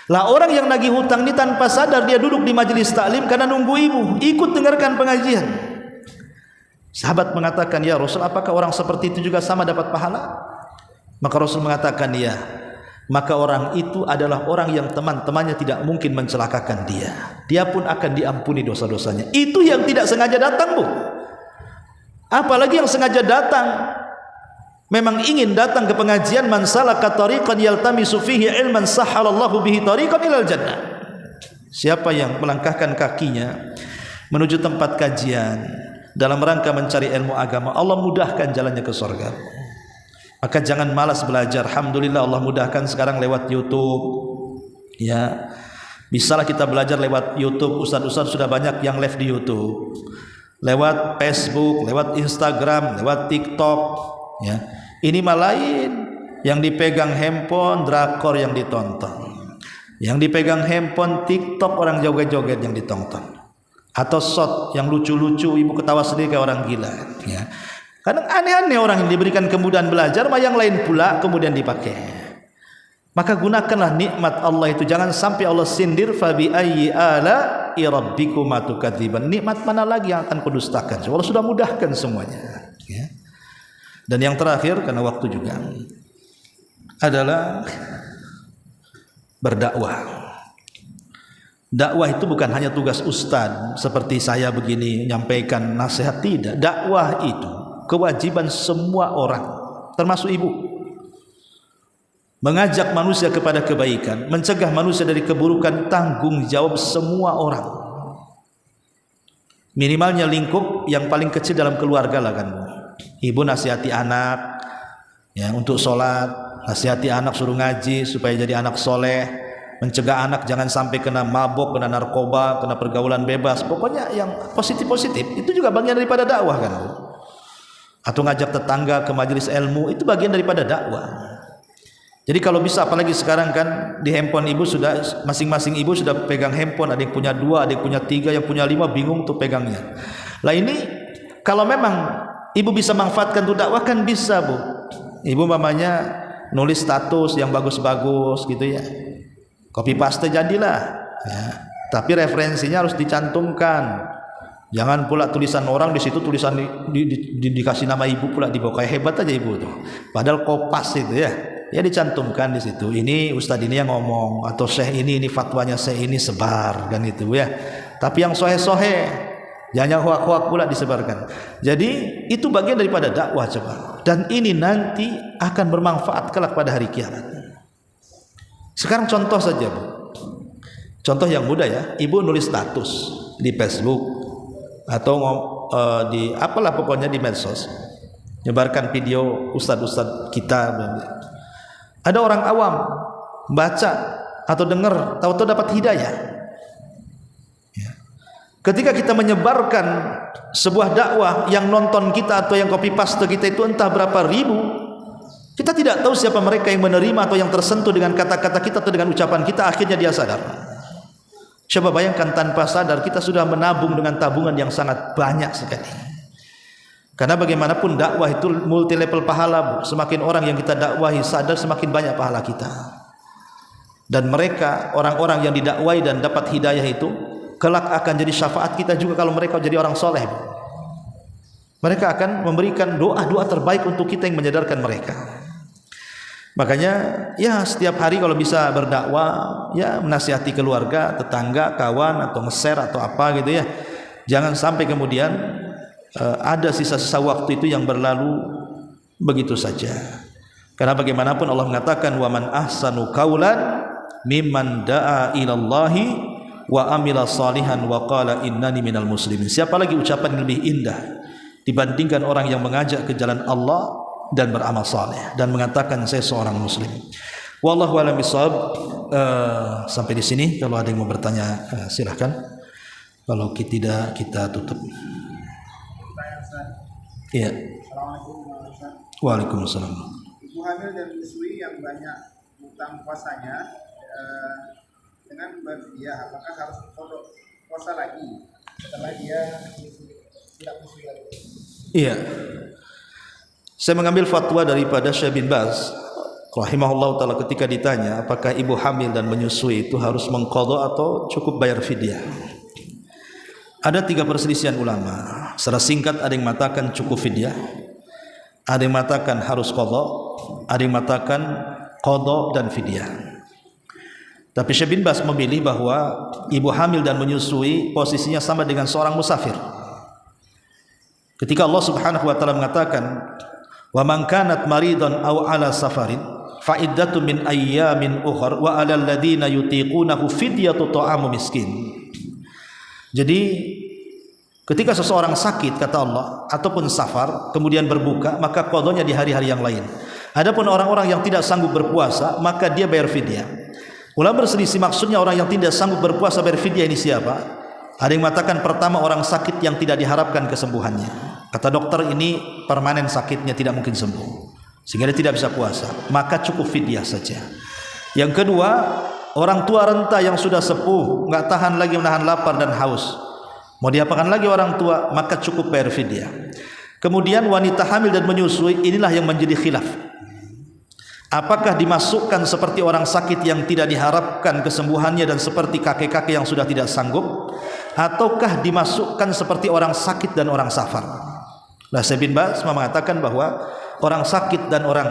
Speaker 1: Lah orang yang nagih hutang ini tanpa sadar dia duduk di majelis taklim karena nunggu ibu, ikut dengarkan pengajian. Sahabat mengatakan, ya Rasul, apakah orang seperti itu juga sama dapat pahala? Maka Rasul mengatakan, ya, maka orang itu adalah orang yang teman-temannya tidak mungkin mencelakakan dia. Dia pun akan diampuni dosa-dosanya. Itu yang tidak sengaja datang, Bu. Apalagi yang sengaja datang, memang ingin datang ke pengajian, man salaka tariqan yaltamisu fihi ilman sahhalallahu bihi tariqan ilal jannah. Siapa yang melangkahkan kakinya menuju tempat kajian dalam rangka mencari ilmu agama, Allah mudahkan jalannya ke surga. Maka jangan malas belajar. Alhamdulillah Allah mudahkan sekarang lewat YouTube. Ya, bisalah kita belajar lewat YouTube. Ustaz-ustaz sudah banyak yang live di YouTube. Lewat Facebook, lewat Instagram, lewat TikTok. Ya, ini malah lain. Yang dipegang handphone drakor yang ditonton. Yang dipegang handphone TikTok orang joget-joget yang ditonton. Atau shot yang lucu-lucu, ibu ketawa sendiri kayak orang gila. Ya. Kadang aneh-aneh orang yang diberikan kemudahan belajar, mah yang lain pula kemudian dipakai. Maka gunakanlah nikmat Allah itu, jangan sampai Allah sindir. Fabi ayyi ala'i rabbikuma tukadziban. Nikmat mana lagi yang akan kudustakan? Allah sudah mudahkan semuanya. Ya. Dan yang terakhir karena waktu juga adalah berdakwah. Dakwah itu bukan hanya tugas ustadz seperti saya begini menyampaikan nasihat, tidak. Dakwah itu kewajiban semua orang, termasuk ibu. Mengajak manusia kepada kebaikan, mencegah manusia dari keburukan, tanggung jawab semua orang. Minimalnya lingkup yang paling kecil dalam keluarga lah kan. Ibu nasihati anak ya untuk sholat, nasihati anak suruh ngaji supaya jadi anak soleh, mencegah anak jangan sampai kena mabuk, kena narkoba, kena pergaulan bebas. Pokoknya yang positif-positif itu juga bagian daripada dakwah kan. Atau ngajak tetangga ke majelis ilmu, itu bagian daripada dakwah. Jadi kalau bisa, apalagi sekarang kan di handphone ibu sudah, masing-masing ibu sudah pegang handphone, ada yang punya 2, ada yang punya 3, yang punya 5 bingung tuh pegangnya. Lah ini kalau memang ibu bisa manfaatkan untuk dakwah kan bisa Bu. Ibu mamanya nulis status yang bagus-bagus gitu ya, copy paste jadilah ya. Tapi referensinya harus dicantumkan. Jangan pula tulisan orang di situ tulisan dikasih nama ibu pula di bawah, kayak hebat aja ibu tuh. Padahal kopas itu ya. Ya dicantumkan di situ. Ini ustadz ini yang ngomong, atau syekh ini fatwanya syekh ini, sebar kan itu ya. Tapi yang sohe-sohe, jangan hoak-hoak pula disebarkan. Jadi itu bagian daripada dakwah coba. Dan ini nanti akan bermanfaat kelak pada hari kiamat. Sekarang contoh saja Bu. Contoh yang mudah ya. Ibu nulis status di Facebook atau di apalah pokoknya di medsos, nyebarkan video ustadz-ustadz kita. Ada orang awam baca atau dengar, tahu-tahu dapat hidayah. Ketika kita menyebarkan sebuah dakwah, yang nonton kita atau yang copy paste kita itu entah berapa ribu, kita tidak tahu siapa mereka yang menerima atau yang tersentuh dengan kata-kata kita atau dengan ucapan kita. Akhirnya dia sadar. Coba bayangkan, tanpa sadar kita sudah menabung dengan tabungan yang sangat banyak sekali. Karena bagaimanapun dakwah itu multi level pahala Bu. Semakin orang yang kita dakwahi sadar, semakin banyak pahala kita. Dan mereka, orang-orang yang didakwai dan dapat hidayah itu kelak akan jadi syafaat kita juga kalau mereka jadi orang soleh Bu. Mereka akan memberikan doa-doa terbaik untuk kita yang menyadarkan mereka. Makanya ya setiap hari kalau bisa berdakwah, ya menasihati keluarga, tetangga, kawan, atau nge-share atau apa gitu ya. Jangan sampai kemudian ada sisa-sisa waktu itu yang berlalu begitu saja. Karena bagaimanapun Allah mengatakan wa man ahsanu qaulan mimman da'a ilallahi wa amila salihan wa qala innani minal muslimin. Siapa lagi ucapan yang lebih indah dibandingkan orang yang mengajak ke jalan Allah dan beramal saleh dan mengatakan saya seorang muslim. Wallahu a'lam bishawab. Sampai di sini. Kalau ada yang mau bertanya silahkan. Kalau tidak kita tutup. Iya.
Speaker 2: Assalamualaikum Ustaz.
Speaker 1: Waalaikumsalam.
Speaker 2: Ibu hamil dan menyusui yang banyak utang puasanya dengan berfidyah, apakah harus puasa lagi setelah dia tidak menyusui lagi?
Speaker 1: Iya. Saya mengambil fatwa daripada Syekh bin Baz rahimahullah taala ketika ditanya apakah ibu hamil dan menyusui itu harus mengqadha atau cukup bayar fidyah. Ada 3 perselisihan ulama. Secara singkat ada yang mengatakan cukup fidyah, ada yang mengatakan harus qadha, ada yang mengatakan qadha dan fidyah. Tapi Syekh bin Baz memilih bahwa ibu hamil dan menyusui posisinya sama dengan seorang musafir. Ketika Allah Subhanahu wa taala mengatakan wa man kanat maridan aw ala safarin fa iddatu min ayyamin ukhra wa 'alal ladzina yutiqunahu fidyatu ta'amu miskin. Jadi ketika seseorang sakit kata Allah ataupun safar kemudian berbuka, maka qadanya di hari-hari yang lain. Adapun orang-orang yang tidak sanggup berpuasa, maka dia bayar fidyah. Ulama berselisih maksudnya orang yang tidak sanggup berpuasa bayar fidyah ini siapa? Ada yang mengatakan pertama orang sakit yang tidak diharapkan kesembuhannya. Kata dokter ini permanen sakitnya, tidak mungkin sembuh, sehingga dia tidak bisa puasa, maka cukup fidyah saja. Yang kedua, orang tua renta yang sudah sepuh, nggak tahan lagi menahan lapar dan haus, mau diapakan lagi orang tua, maka cukup bayar fidyah. Kemudian wanita hamil dan menyusui, inilah yang menjadi khilaf. Apakah dimasukkan seperti orang sakit yang tidak diharapkan kesembuhannya dan seperti kakek-kakek yang sudah tidak sanggup, ataukah dimasukkan seperti orang sakit dan orang safar? Nah, Syekh bin Baz mengatakan bahwa orang sakit dan orang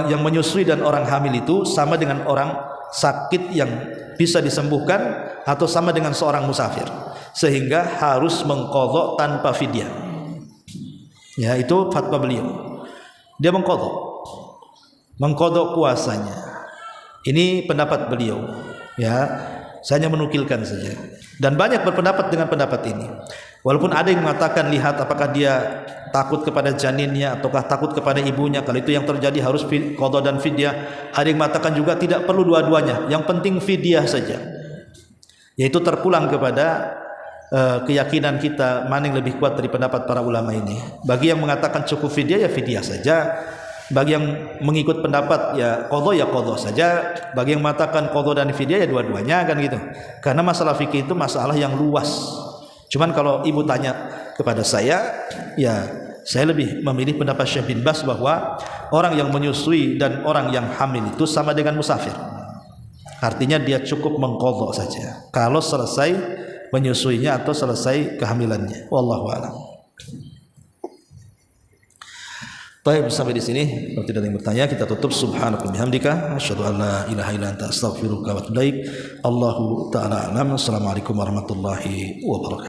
Speaker 1: yang menyusui dan orang hamil itu sama dengan orang sakit yang bisa disembuhkan atau sama dengan seorang musafir, sehingga harus mengqadha tanpa fidyah. Ya, itu fatwa beliau. Dia mengqadha puasanya. Ini pendapat beliau. Ya, saya hanya menukilkan saja. Dan banyak berpendapat dengan pendapat ini. Walaupun ada yang mengatakan lihat apakah dia takut kepada janinnya ataukah takut kepada ibunya. Kalau itu yang terjadi harus qadha dan fidyah. Ada yang mengatakan juga tidak perlu dua-duanya. Yang penting fidyah saja. Yaitu terpulang kepada keyakinan kita mana yang lebih kuat dari pendapat para ulama ini. Bagi yang mengatakan cukup fidyah, ya fidyah saja. Bagi yang mengikut pendapat ya qadha saja. Bagi yang mengatakan qadha dan fidyah ya dua-duanya, kan gitu. Karena masalah fikih itu masalah yang luas. Cuman kalau ibu tanya kepada saya, ya saya lebih memilih pendapat Syekh bin Baz bahwa orang yang menyusui dan orang yang hamil itu sama dengan musafir. Artinya dia cukup mengqadha saja kalau selesai menyusuinya atau selesai kehamilannya. Wallahu a'lam. Baik, sampai di sini. Kalau tidak ada yang bertanya, kita tutup. Subhanaka bihamdika asyhadu an la ilaha illa anta astaghfiruka wa atubu ilaik. Allahu ta'ala a'lam. Assalamualaikum warahmatullahi wabarakatuh.